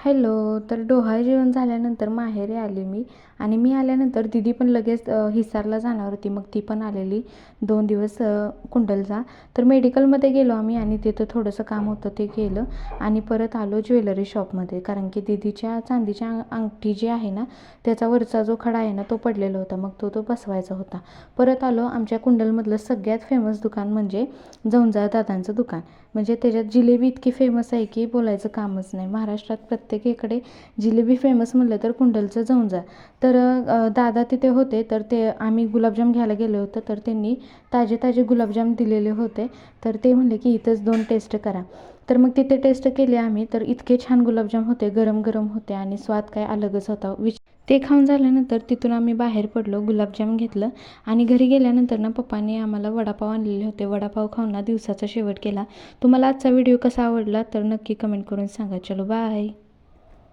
Hello. तर डोहाळे जेवण झाल्यानंतर माहेरी आले मी आणि मी आल्यानंतर दीदी पण लगेच हिसारला जाणार होती. मग ती पण आलेली 2 दिवस कुंडलचा. तर मेडिकलमध्ये गेलो आम्ही आणि तिथं थोडंसं काम होतं ते केलं आणि परत आलो ज्वेलरी शॉपमध्ये. कारण की दीदीच्या चांदीच्या अंगठी जी आहे ना, त्याचा वरचा जो खडा आहे ना तो पडलेला होता. मग तो बसवायचा होता. परत आलो आमच्या कुंडलमधलं सगळ्यात फेमस दुकान म्हणजे जवंजाळ दादांचं दुकान. म्हणजे त्याच्यात जिलेबी इतकी फेमस आहे की बोलायचं कामच नाही. महाराष्ट्रात प्रत्येकीकडे जिलेबी फेमस म्हटलं तर कुंडलचं जवंजाळ. तर दादा तिथे होते. तर ते आम्ही गुलाबजाम घ्यायला गेलो होतो. तर त्यांनी ताजे ताजे गुलाबजाम दिलेले होते. तर ते म्हणले की इथंच 2 टेस्ट करा. तर मग तिथे टेस्ट केले आम्ही. तर इतके छान गुलाबजाम होते, गरम गरम होते आणि स्वाद काय अलगच होता. ते खाऊन झाल्यानंतर तिथून आम्ही बाहेर पडलो, गुलाबजाम घेतलं आणि घरी गेल्यानंतर ना पप्पांनी आम्हाला वडापाव आणलेले होते. वडापाव खाऊन ना दिवसाचा शेवट केला. तुम्हाला आजचा व्हिडिओ कसा आवडला तर नक्की कमेंट करून सांगा. चलो बाय.